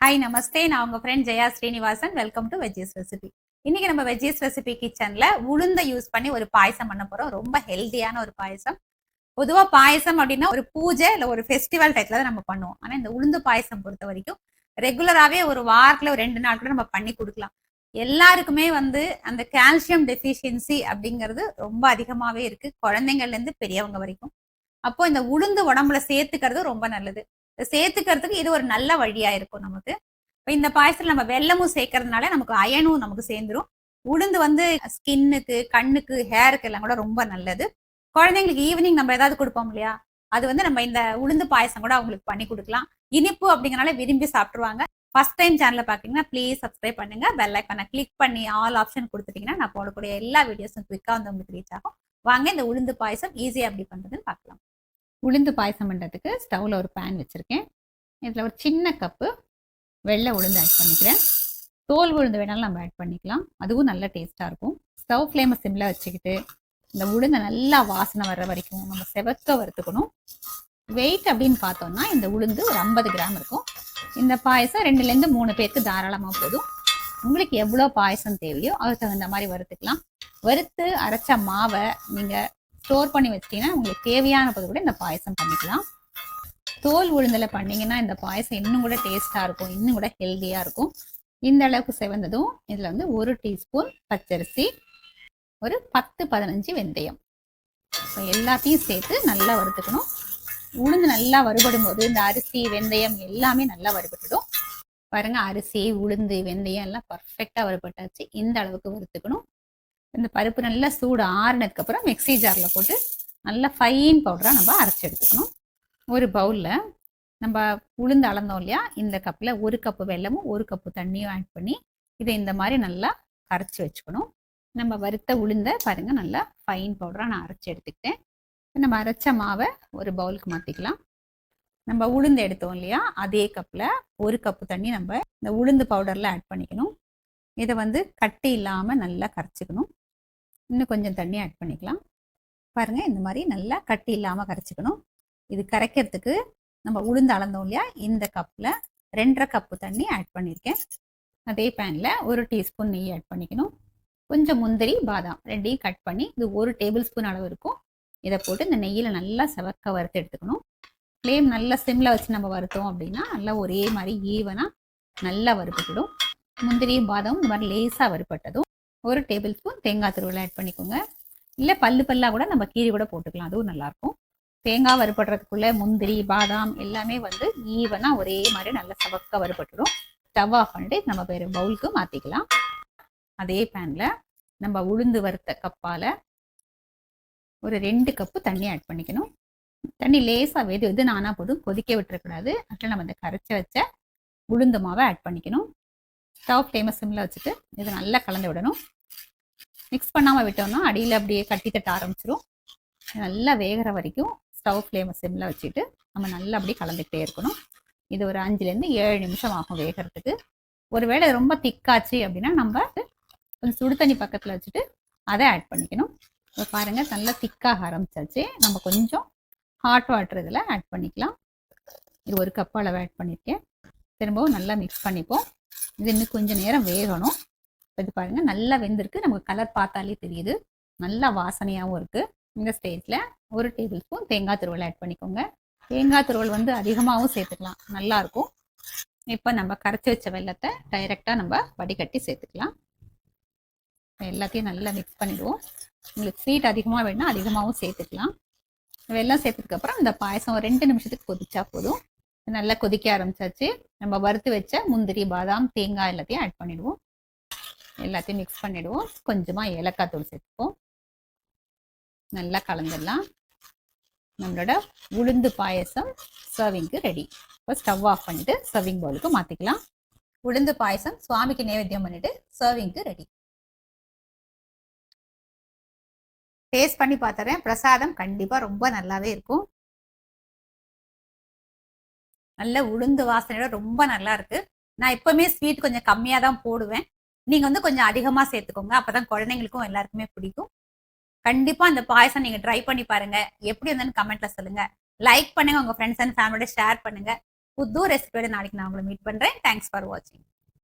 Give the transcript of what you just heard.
Hi நமஸ்தே, நான் உங்க friend Jaya Srinivasan. Welcome to veggies recipe. இன்னைக்கு நம்ம வெஜ்ஜீஸ் ரெசிபி கிச்சன்ல உளுந்த யூஸ் பண்ணி ஒரு பாயசம் பண்ண போறோம். ரொம்ப ஹெல்தியான ஒரு பாயசம். பொதுவா பாயசம் அப்படின்னா ஒரு பூஜை இல்ல ஒரு ஃபெஸ்டிவல் டைப்ல தான் நம்ம பண்ணுவோம். ஆனா இந்த உளுந்து பாயசம் பொறுத்த வரைக்கும் ரெகுலராகவே ஒரு வாரத்துல ஒரு 2 நாள் கூட நம்ம பண்ணி கொடுக்கலாம். எல்லாருக்குமே அந்த கால்சியம் டெஃபிஷியன்சி அப்படிங்கிறது ரொம்ப அதிகமாவே இருக்கு, குழந்தைங்கள்ல இருந்து பெரியவங்க வரைக்கும். அப்போ இந்த உளுந்து உடம்புல சேர்த்துக்கிறது ரொம்ப நல்லது. சேர்த்துக்கிறதுக்கு இது ஒரு நல்ல வழியா இருக்கும் நமக்கு. இப்போ இந்த பாயசத்துல நம்ம வெல்லமும் சேர்க்கறதுனால நமக்கு அயனும் நமக்கு சேர்ந்துரும். உளுந்து ஸ்கின்னுக்கு, கண்ணுக்கு, ஹேருக்கு எல்லாம் கூட ரொம்ப நல்லது. குழந்தைங்களுக்கு ஈவினிங் நம்ம ஏதாவது கொடுப்போம் இல்லையா, அது நம்ம இந்த உளுந்து பாயசம் கூட அவங்களுக்கு பண்ணி கொடுக்கலாம். இனிப்பு அப்படிங்கறனால விரும்பி சாப்பிட்டுருவாங்க. ஃபர்ஸ்ட் டைம் சேனலை பாத்தீங்கன்னா ப்ளீஸ் சப்ஸ்கிரைப் பண்ணுங்க, பெல் ஐக்கானை கிளிக் பண்ணி ஆல் ஆப்ஷன் கொடுத்துட்டீங்கன்னா நான் போடக்கூடிய எல்லா வீடியோஸும் குயிக்கா உங்களுக்கு ரீச் ஆகும். வாங்க இந்த உளுந்து பாயசம் ஈஸியா எப்படி பண்றதுன்னு பார்க்கலாம். உளுந்து பாயசம் பண்ணுறதுக்கு ஸ்டவ்வில் ஒரு பேன் வச்சுருக்கேன். இதில் ஒரு சின்ன கப்பு வெள்ளை உளுந்து ஆட் பண்ணிக்கிறேன். தோல் உளுந்து வேணாலும் நம்ம ஆட் பண்ணிக்கலாம், அதுவும் நல்ல டேஸ்ட்டாக இருக்கும். ஸ்டவ் ஃப்ளேமை சிம்மில் வச்சுக்கிட்டு இந்த உளுந்தை நல்லா வாசனை வர்ற வரைக்கும் நம்ம செவக்க வறுத்துக்கணும். வெயிட் அப்படின்னு பார்த்தோம்னா இந்த உளுந்து ஒரு 50 கிராம் இருக்கும். இந்த பாயசம் 2லேருந்து 3 பேருக்கு தாராளமாக போதும். உங்களுக்கு எவ்வளோ பாயசம் தேவையோ அதுக்கு தகுந்த மாதிரி வறுத்துக்கலாம். வறுத்து அரைச்ச மாவை நீங்கள் ஸ்டோர் பண்ணி வச்சிட்டீங்கன்னா உங்களுக்கு தேவையான போது கூட இந்த பாயசம் பண்ணிக்கலாம். தோல் உளுந்தில் பண்ணிங்கன்னா இந்த பாயசம் இன்னும் கூட டேஸ்ட்டாக இருக்கும், இன்னும் கூட ஹெல்த்தியாக இருக்கும். இந்த அளவுக்கு செவந்ததும் இதில் 1 டீஸ்பூன் பச்சரிசி, ஒரு 10-15 வெந்தயம், எல்லாத்தையும் சேர்த்து நல்லா வறுத்துக்கணும். உளுந்து நல்லா வறுபடும் போது இந்த அரிசி, வெந்தயம் எல்லாமே நல்லா வறுபட்டுடும். பாருங்க, அரிசி, உளுந்து, வெந்தயம் எல்லாம் பர்ஃபெக்டாக வறுபட்டாச்சு. இந்த அளவுக்கு வறுத்துக்கணும். இந்த பருப்பு நல்லா சூடு ஆறுனதுக்கு அப்புறம் மிக்ஸி ஜாரில் போட்டு நல்லா ஃபைன் பவுடராக நம்ம அரைச்சி எடுத்துக்கணும். ஒரு பவுலில் நம்ம உளுந்து அளந்தோம் இல்லையா, இந்த கப்பில் 1 கப்பு வெல்லமும் 1 கப்பு தண்ணியும் ஆட் பண்ணி இதை இந்த மாதிரி நல்லா கரைச்சி வச்சுக்கணும். நம்ம வறுத்த உளுந்தை பாருங்கள் நல்லா ஃபைன் பவுடராக நான் அரைச்சி எடுத்துக்கிட்டேன். நம்ம அரைச்ச மாவை ஒரு பவுலுக்கு மாற்றிக்கலாம். நம்ம உளுந்து எடுத்தோம் இல்லையா, அதே கப்பில் 1 கப்பு தண்ணி நம்ம இந்த உளுந்து பவுடரில் ஆட் பண்ணிக்கணும். இதை கட்டி இல்லாமல் நல்லா கரைச்சிக்கணும். இன்னும் கொஞ்சம் தண்ணி ஆட் பண்ணிக்கலாம். பாருங்கள், இந்த மாதிரி நல்லா கட்டி இல்லாமல் கரைச்சிக்கணும். இது கரைக்கிறதுக்கு நம்ம உளுந்து அளந்தோம் இல்லையா, இந்த கப்பில் 2.5 கப்பு தண்ணி ஆட் பண்ணியிருக்கேன். அதே பேனில் 1 டீஸ்பூன் நெய் ஆட் பண்ணிக்கணும். கொஞ்சம் முந்திரி, பாதாம் ரெண்டையும் கட் பண்ணி இது 1 டேபிள் ஸ்பூன் அளவு இருக்கும். இதை போட்டு இந்த நெய்யில் நல்லா செவக்க வறுத்து எடுத்துக்கணும். ஃப்ளேம் நல்லா சிம்மில் வச்சு நம்ம வறுத்தோம் அப்படின்னா நல்லா ஒரே மாதிரி ஈவனாக நல்லா வறுபட்டுடும். முந்திரியும் பாதாமும் இந்த மாதிரி லேசாக வறுபட்டதும் 1 டேபிள் ஸ்பூன் தேங்காய் துருவல் ஆட் பண்ணிக்கோங்க. இல்லை பல்லாக கூட நம்ம கீரி கூட போட்டுக்கலாம், அதுவும் நல்லாயிருக்கும். தேங்காய் வறுபடுறதுக்குள்ளே முந்திரி, பாதாம் எல்லாமே ஈவனாக ஒரே மாதிரி நல்லா சவக்க வறுபட்டுடும். ஸ்டவ் ஆஃப் பண்ணிட்டு நம்ம வேறு பவுலுக்கு மாற்றிக்கலாம். அதே பேனில் நம்ம உளுந்து வறுத்த கப்பால் ஒரு 2 கப்பு தண்ணி ஆட் பண்ணிக்கணும். தண்ணி லேசாக வெது நானா போதும், கொதிக்க விட்டுறக்கூடாது. அதில் நம்ம இந்த கரைச்சி வச்ச உளுந்து மாவை ஆட் பண்ணிக்கணும். ஸ்டவ் ஃப்ளேமை சிம்மில் வச்சுட்டு இதை நல்லா கலந்து விடணும். மிக்ஸ் பண்ணாமல் விட்டோம்னா அடியில் அப்படியே கட்டி தட்ட ஆரம்பிச்சிடும். நல்லா வேகிற வரைக்கும் ஸ்டவ் ஃப்ளேமை சிம்மில் வச்சுட்டு நம்ம நல்லா அப்படியே கலந்துக்கிட்டே இருக்கணும். இது ஒரு 5லேருந்து 7 நிமிஷம் ஆகும் வேகிறதுக்கு. ஒருவேளை ரொம்ப திக்காச்சு அப்படின்னா நம்ம கொஞ்சம் சுடு தண்ணி பக்கத்தில் வச்சுட்டு அதை ஆட் பண்ணிக்கணும். இப்போ பாருங்கள், நல்லா திக்காக ஆரம்பிச்சாச்சு. நம்ம கொஞ்சம் ஹாட் வாட்டர் இதில் ஆட் பண்ணிக்கலாம். இது 1 கப் அளவு ஆட் பண்ணியிருக்கேன். திரும்பவும் நல்லா மிக்ஸ் பண்ணிப்போம். இது இன்னும் கொஞ்சம் நேரம் வேகணும். இது பாருங்கள், நல்லா வெந்திருக்கு. நமக்கு கலர் பார்த்தாலே தெரியுது, நல்லா வாசனையாகவும் இருக்குது. இந்த ஸ்டேஜில் 1 டேபிள் ஸ்பூன் தேங்காய் துருவல் ஆட் பண்ணிக்கோங்க. தேங்காய் துருவல் அதிகமாகவும் சேர்த்துக்கலாம், நல்லாயிருக்கும். இப்போ நம்ம கரைச்சி வச்ச வெல்லத்தை டைரெக்டாக நம்ம வடிகட்டி சேர்த்துக்கலாம். எல்லாத்தையும் நல்லா மிக்ஸ் பண்ணிடுவோம். உங்களுக்கு ஸ்வீட் அதிகமாக வேணும்னா அதிகமாகவும் சேர்த்துக்கலாம். வெல்லம் சேர்த்ததுக்கப்புறம் இந்த பாயசம் ஒரு 2 நிமிஷத்துக்கு கொதிச்சா போதும். நல்லா கொதிக்க ஆரம்பிச்சாச்சு. நம்ம வறுத்து வச்ச முந்திரி, பாதாம், தேங்காய் எல்லாத்தையும் ஆட் பண்ணிடுவோம். எல்லாத்தையும் மிக்ஸ் பண்ணிடுவோம். கொஞ்சமாக ஏலக்காய் தூள் சேர்த்துப்போம். நல்லா கலந்துடலாம். நம்மளோட உளுந்து பாயசம் சர்விங்க்கு ரெடி. இப்போ ஸ்டவ் ஆஃப் பண்ணிட்டு சர்விங் பவுலுக்கு மாற்றிக்கலாம். உளுந்து பாயசம் சுவாமிக்கு நைவேத்தியம் பண்ணிட்டு சர்விங்க்கு ரெடி. டேஸ்ட் பண்ணி பார்த்துறேன். பிரசாதம் கண்டிப்பாக ரொம்ப நல்லாவே இருக்கும். நல்ல உளுந்து வாசனையோட ரொம்ப நல்லா இருக்கு. நான் எப்பவுமே ஸ்வீட் கொஞ்சம் கம்மியாக தான் போடுவேன். நீங்க கொஞ்சம் அதிகமாக சேர்த்துக்கோங்க, அப்பதான் குழந்தைங்களுக்கும் எல்லாருக்குமே பிடிக்கும். கண்டிப்பா அந்த பாயசம் நீங்க ட்ரை பண்ணி பாருங்க. எப்படி இருந்தாலும் கமெண்ட்ல சொல்லுங்க. லைக் பண்ணுங்க, உங்க ஃப்ரெண்ட்ஸ் அண்ட் ஃபேமிலியோட ஷேர் பண்ணுங்க. புது ரெசிபியோட நாளைக்கு நான் உங்களை மீட் பண்றேன். தேங்க்ஸ் ஃபார் வாட்சிங்.